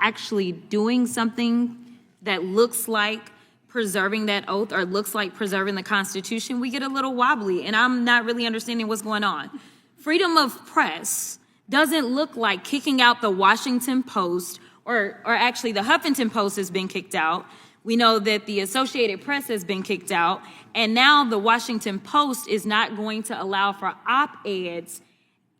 actually doing something that looks like preserving that oath or looks like preserving the Constitution, we get a little wobbly, and I'm not really understanding what's going on. Freedom of press doesn't look like kicking out the Washington Post, or actually the Huffington Post has been kicked out. We know that the Associated Press has been kicked out, and now the Washington Post is not going to allow for op-eds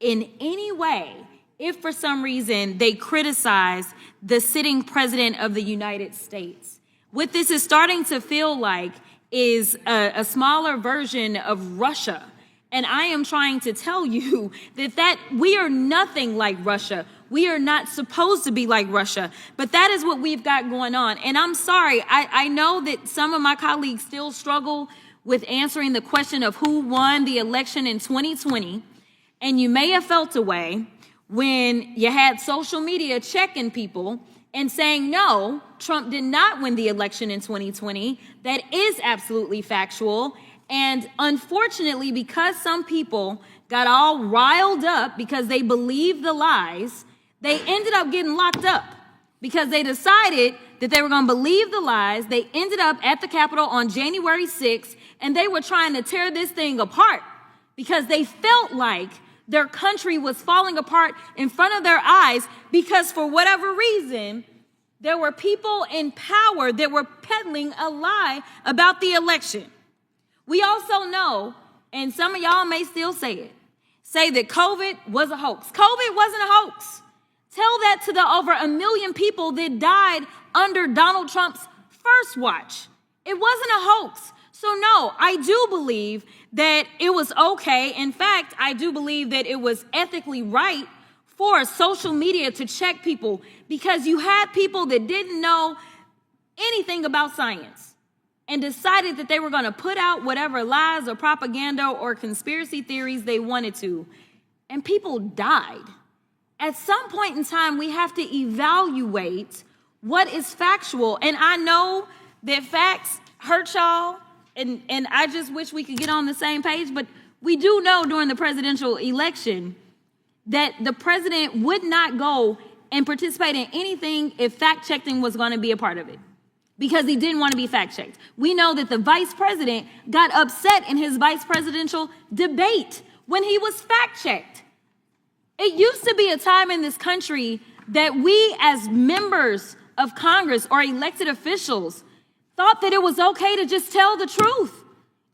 in any way if for some reason they criticize the sitting president of the United States. What this is starting to feel like is a smaller version of Russia. And I am trying to tell you that we are nothing like Russia. We are not supposed to be like Russia, but that is what we've got going on. And I'm sorry, I know that some of my colleagues still struggle with answering the question of who won the election in 2020. And you may have felt a way when you had social media checking people and saying, no, Trump did not win the election in 2020. That is absolutely factual. And unfortunately, because some people got all riled up because they believed the lies, they ended up getting locked up because they decided that they were going to believe the lies. They ended up at the Capitol on January 6th, and they were trying to tear this thing apart because they felt like their country was falling apart in front of their eyes because for whatever reason, there were people in power that were peddling a lie about the election. We also know, and some of y'all may still say that COVID was a hoax. COVID wasn't a hoax. Tell that to the over 1 million people that died under Donald Trump's first watch. It wasn't a hoax. So no, I do believe that it was okay. In fact, I do believe that it was ethically right for social media to check people because you had people that didn't know anything about science and decided that they were going to put out whatever lies or propaganda or conspiracy theories they wanted to. And people died. At some point in time, we have to evaluate what is factual. And I know that facts hurt y'all, and I just wish we could get on the same page, but we do know during the presidential election that the president would not go and participate in anything if fact-checking was going to be a part of it, because he didn't want to be fact-checked. We know that the vice president got upset in his vice presidential debate when he was fact-checked. It used to be a time in this country that we as members of Congress or elected officials thought that it was okay to just tell the truth.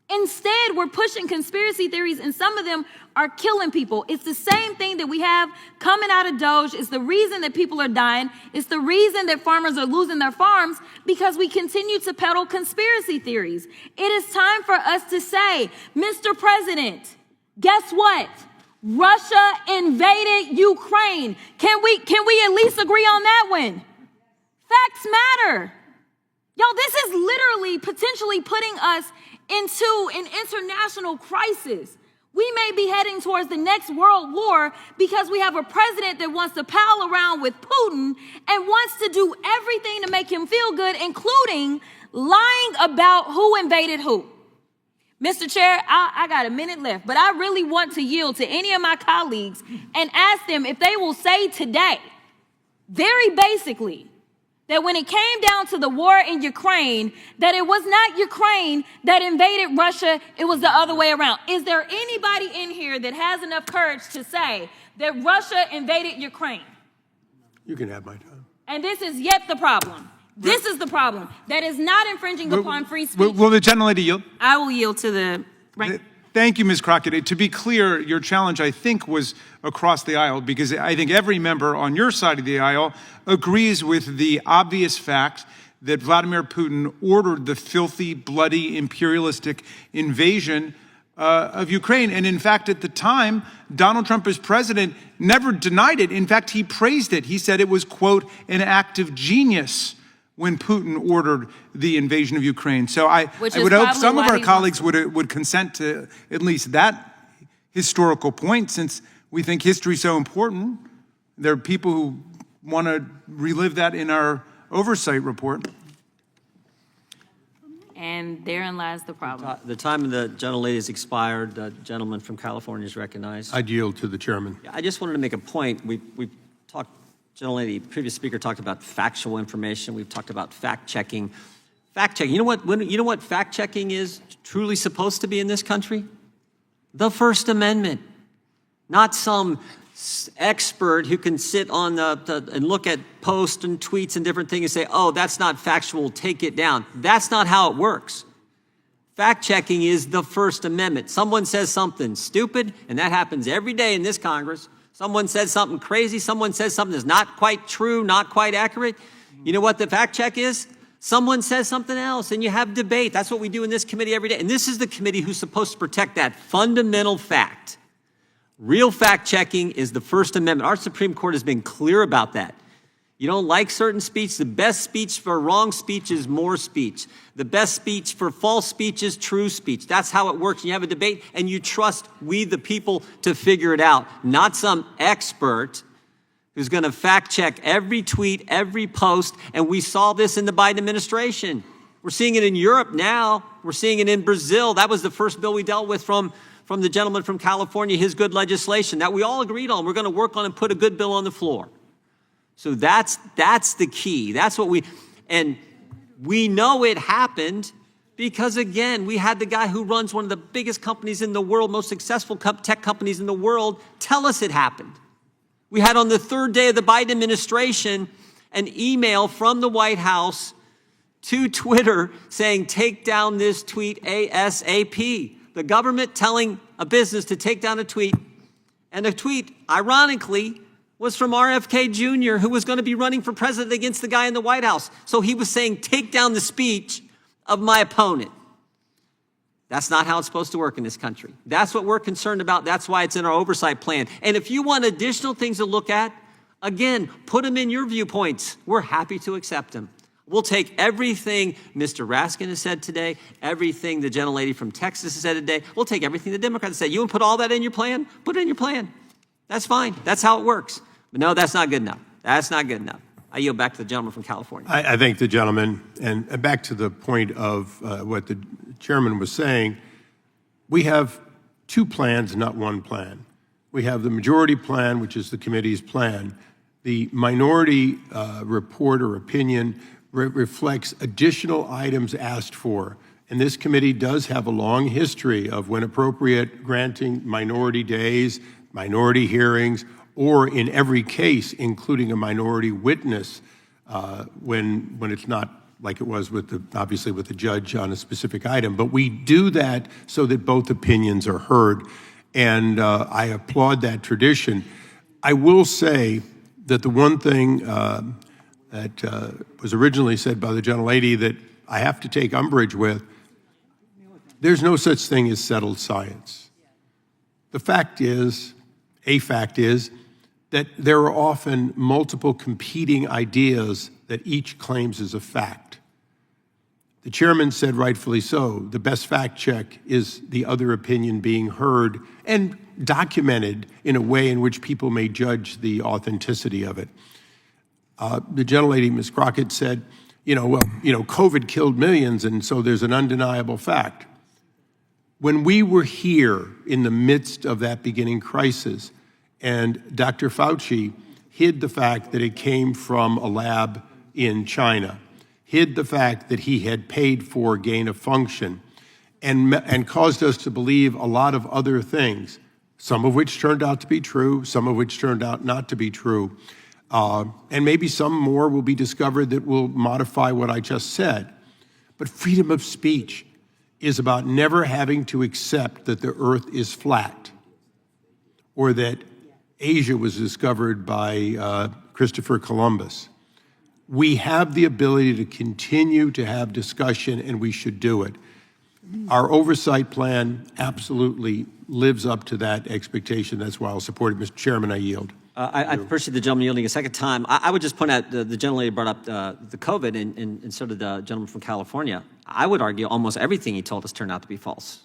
Instead, we're pushing conspiracy theories, and some of them are killing people. It's the same thing that we have coming out of Doge. It's the reason that people are dying. It's the reason that farmers are losing their farms, because we continue to peddle conspiracy theories. It is time for us to say, Mr. President, guess what? Russia invaded Ukraine. Can we at least agree on that one? Facts matter. Y'all, this is literally potentially putting us into an international crisis. We may be heading towards the next world war because we have a president that wants to pal around with Putin and wants to do everything to make him feel good, including lying about who invaded who. Mr. Chair, I got a minute left, but I really want to yield to any of my colleagues and ask them if they will say today, very basically, that when it came down to the war in Ukraine, that it was not Ukraine that invaded Russia, it was the other way around. Is there anybody in here that has enough courage to say that Russia invaded Ukraine? You can have my time. And this is yet the problem. This is the problem. That is not infringing upon free speech. Will the gentlelady yield? I will yield to the rank. Thank you, Ms. Crockett. To be clear, your challenge, I think, was across the aisle, because I think every member on your side of the aisle agrees with the obvious fact that Vladimir Putin ordered the filthy, bloody, imperialistic invasion of Ukraine. And in fact, at the time, Donald Trump as president never denied it. In fact, he praised it. He said it was, quote, an act of genius when Putin ordered the invasion of Ukraine. So I would hope some of our colleagues would consent to at least that historical point, since we think history is so important. There are people who want to relive that in our oversight report. And therein lies the problem. The time of the gentlelady has expired. The gentleman from California is recognized. I'd yield to the chairman. I just wanted to make a point. We've talked gentlelady, previous speaker talked about factual information. We've talked about fact-checking. Fact-checking, you know what fact-checking is truly supposed to be in this country? The First Amendment, not some expert who can sit on and look at posts and tweets and different things and say, oh, that's not factual, take it down. That's not how it works. Fact-checking is the First Amendment. Someone says something stupid, and that happens every day in this Congress. Someone says something crazy. Someone says something that's not quite true, not quite accurate. You know what the fact check is? Someone says something else, and you have debate. That's what we do in this committee every day. And this is the committee who's supposed to protect that fundamental fact. Real fact checking is the First Amendment. Our Supreme Court has been clear about that. You don't like certain speech, the best speech for wrong speech is more speech. The best speech for false speech is true speech. That's how it works. You have a debate and you trust we, the people, to figure it out, not some expert who's going to fact check every tweet, every post. And we saw this in the Biden administration. We're seeing it in Europe now. We're seeing it in Brazil. That was the first bill we dealt with from the gentleman from California, his good legislation that we all agreed on. We're going to work on and put a good bill on the floor. So that's the key. That's what and we know it happened because, again, we had the guy who runs one of the biggest companies in the world, most successful tech companies in the world, tell us it happened. We had on the third day of the Biden administration an email from the White House to Twitter saying, take down this tweet ASAP. The government telling a business to take down a tweet, and a tweet, ironically, was from RFK Jr., who was going to be running for president against the guy in the White House. So he was saying, take down the speech of my opponent. That's not how it's supposed to work in this country. That's what we're concerned about. That's why it's in our oversight plan. And if you want additional things to look at, again, put them in your viewpoints. We're happy to accept them. We'll take everything Mr. Raskin has said today, everything the gentlelady from Texas has said today. We'll take everything the Democrats said. You want to put all that in your plan? Put it in your plan. That's fine. That's how it works. But no, that's not good enough. That's not good enough. I yield back to the gentleman from California. I thank the gentleman. And back to the point of what the chairman was saying, we have two plans, not one plan. We have the majority plan, which is the committee's plan. The minority report or opinion reflects additional items asked for. And this committee does have a long history of, when appropriate, granting minority days, minority hearings, or in every case, including a minority witness when it's not like it was obviously with the judge on a specific item. But we do that so that both opinions are heard. And I applaud that tradition. I will say that the one thing that was originally said by the gentlelady that I have to take umbrage with, there's no such thing as settled science. The fact is, that there are often multiple competing ideas that each claims as a fact. The chairman said rightfully so, the best fact check is the other opinion being heard and documented in a way in which people may judge the authenticity of it. The gentlelady, Ms. Crockett, said, COVID killed millions, and so there's an undeniable fact. When we were here in the midst of that beginning crisis, and Dr. Fauci hid the fact that it came from a lab in China, hid the fact that he had paid for gain of function, and caused us to believe a lot of other things, some of which turned out to be true, some of which turned out not to be true. And maybe some more will be discovered that will modify what I just said. But freedom of speech is about never having to accept that the earth is flat or that Asia was discovered by Christopher Columbus. We have the ability to continue to have discussion, and we should do it. Our oversight plan absolutely lives up to that expectation. That's why I'll support it. Mr. Chairman, I yield. I appreciate the gentleman yielding a second time. I would just point out the gentlelady brought up the COVID, and so did the gentleman from California. I would argue almost everything he told us turned out to be false.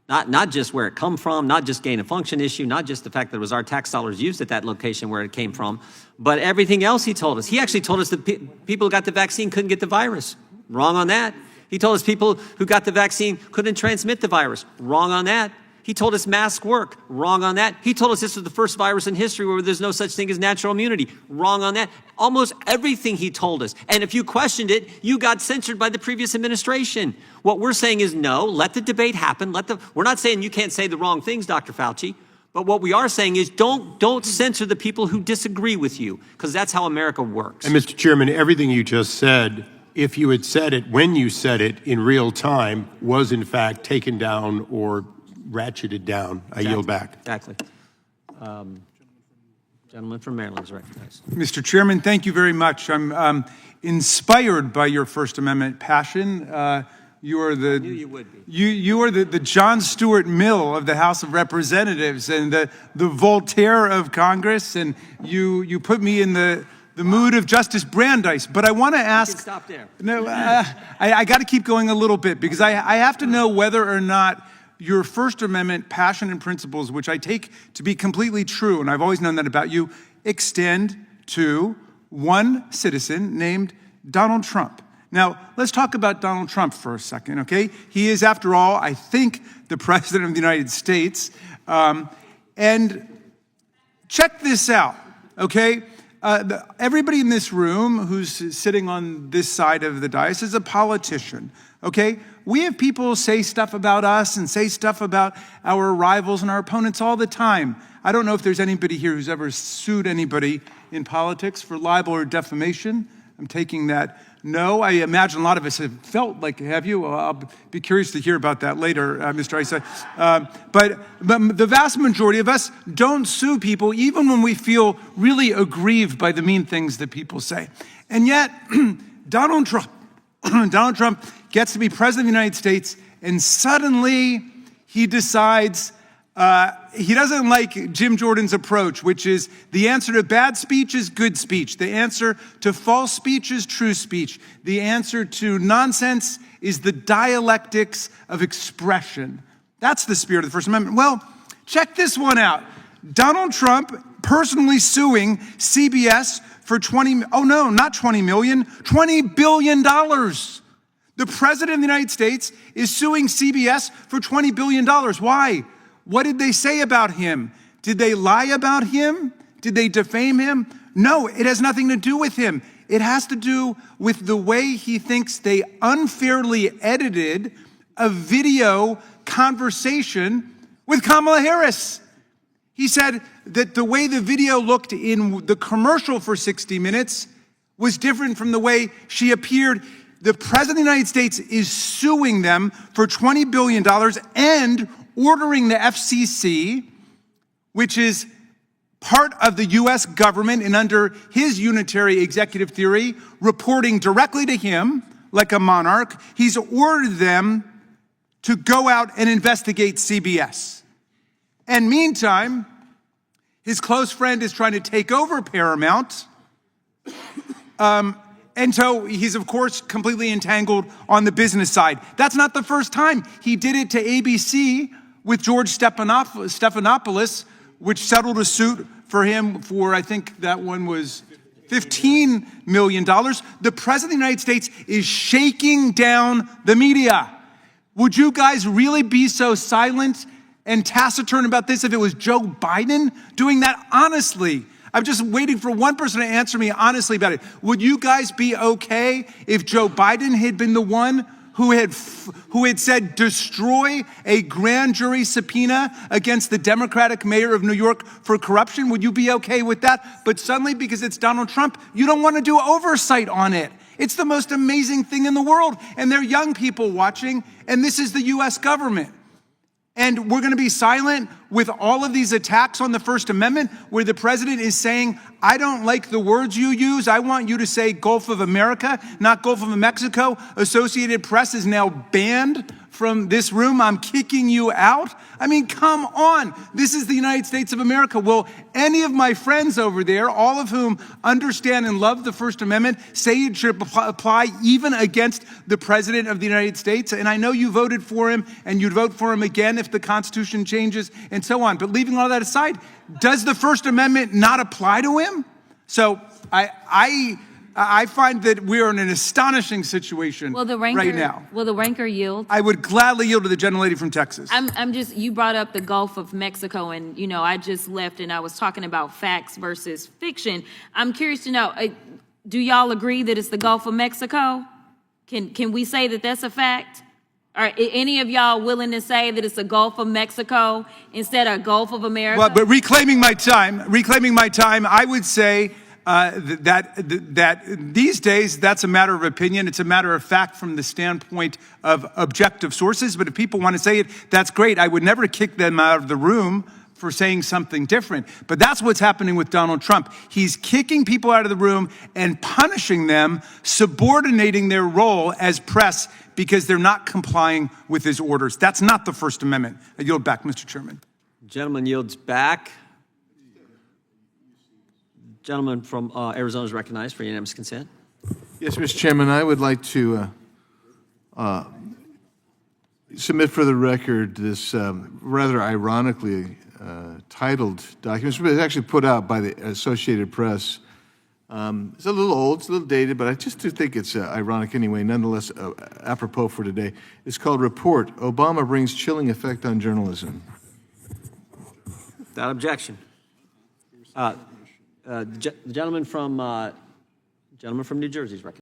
Not just where it come from, not just gain of function issue, not just the fact that it was our tax dollars used at that location where it came from, but everything else he told us. He actually told us that people who got the vaccine couldn't get the virus. Wrong on that. He told us people who got the vaccine couldn't transmit the virus. Wrong on that. He told us masks work. Wrong on that. He told us this was the first virus in history where there's no such thing as natural immunity. Wrong on that. Almost everything he told us. And if you questioned it, you got censored by the previous administration. What we're saying is no, let the debate happen. We're not saying you can't say the wrong things, Dr. Fauci. But what we are saying is don't censor the people who disagree with you, because that's how America works. And Mr. Chairman, everything you just said, if you had said it when you said it in real time, was in fact taken down or ratcheted down. I yield back. Exactly. Gentleman from Maryland is recognized. Mr. Chairman, thank you very much. I'm inspired by your First Amendment passion. You are the I knew you would be. You are the John Stuart Mill of the House of Representatives and the Voltaire of Congress, and you put me in the mood of Justice Brandeis. But I want to ask. Stop there. No, I got to keep going a little bit, because I have to know whether or not your First Amendment passion and principles, which I take to be completely true, and I've always known that about you, extend to one citizen named Donald Trump. Now, let's talk about Donald Trump for a second, okay? He is, after all, I think, the President of the United States. And check this out, okay? Everybody in this room who's sitting on this side of the dais is a politician, okay? We have people say stuff about us and say stuff about our rivals and our opponents all the time. I don't know if there's anybody here who's ever sued anybody in politics for libel or defamation. I'm taking that no. I imagine a lot of us have felt like, have you? Well, I'll be curious to hear about that later, Mr. Issa. But the vast majority of us don't sue people, even when we feel really aggrieved by the mean things that people say. And yet, Donald Trump gets to be President of the United States, and suddenly he decides he doesn't like Jim Jordan's approach, which is the answer to bad speech is good speech. The answer to false speech is true speech. The answer to nonsense is the dialectics of expression. That's the spirit of the First Amendment. Well, check this one out. Donald Trump personally suing CBS for $20 billion. The President of the United States is suing CBS for $20 billion. Why? What did they say about him? Did they lie about him? Did they defame him? No, it has nothing to do with him. It has to do with the way he thinks they unfairly edited a video conversation with Kamala Harris. He said that the way the video looked in the commercial for 60 Minutes was different from the way she appeared. The President of the United States is suing them for $20 billion and ordering the FCC, which is part of the U.S. government and under his unitary executive theory, reporting directly to him like a monarch. He's ordered them to go out and investigate CBS. And meantime, his close friend is trying to take over Paramount. And so he's, of course, completely entangled on the business side. That's not the first time. He did it to ABC with George Stephanopoulos, which settled a suit for him for, I think that one was $15 million. The President of the United States is shaking down the media. Would you guys really be so silent and taciturn about this if it was Joe Biden doing that? Honestly, I'm just waiting for one person to answer me honestly about it. Would you guys be okay if Joe Biden had been the one who had said destroy a grand jury subpoena against the Democratic mayor of New York for corruption? Would you be okay with that? But suddenly, because it's Donald Trump, you don't want to do oversight on it. It's the most amazing thing in the world. And there are young people watching, and this is the U.S. government. And we're going to be silent with all of these attacks on the First Amendment where the president is saying, I don't like the words you use. I want you to say Gulf of America, not Gulf of Mexico. Associated Press is now banned from this room. I'm kicking you out. I mean, come on. This is the United States of America. Will any of my friends over there, all of whom understand and love the First Amendment, say it should apply even against the President of the United States? And I know you voted for him, and you'd vote for him again if the Constitution changes and so on. But leaving all that aside, does the First Amendment not apply to him? So I find that we are in an astonishing situation Will the ranker, right now. will the ranker yield? I would gladly yield to the gentlelady from Texas. I'm just, you brought up the Gulf of Mexico, and, you know, I just left and I was talking about facts versus fiction. I'm curious to know, do y'all agree that it's the Gulf of Mexico? Can we say that that's a fact? Are any of y'all willing to say that it's the Gulf of Mexico instead of Gulf of America? Well, but reclaiming my time, I would say that these days, that's a matter of opinion. It's a matter of fact from the standpoint of objective sources. But if people want to say it, that's great. I would never kick them out of the room for saying something different. But that's what's happening with Donald Trump. He's kicking people out of the room and punishing them, subordinating their role as press because they're not complying with his orders. That's not the First Amendment. I yield back, Mr. Chairman. Gentleman yields back. Gentleman from Arizona is recognized for unanimous consent. Yes, Mr. Chairman, I would like to submit for the record this rather ironically titled document. It's actually put out by the Associated Press. It's a little old, it's a little dated, but I just do think it's ironic anyway, nonetheless apropos for today. It's called Report, Obama Brings Chilling Effect on Journalism. Without objection. The gentleman from New Jersey is recognized.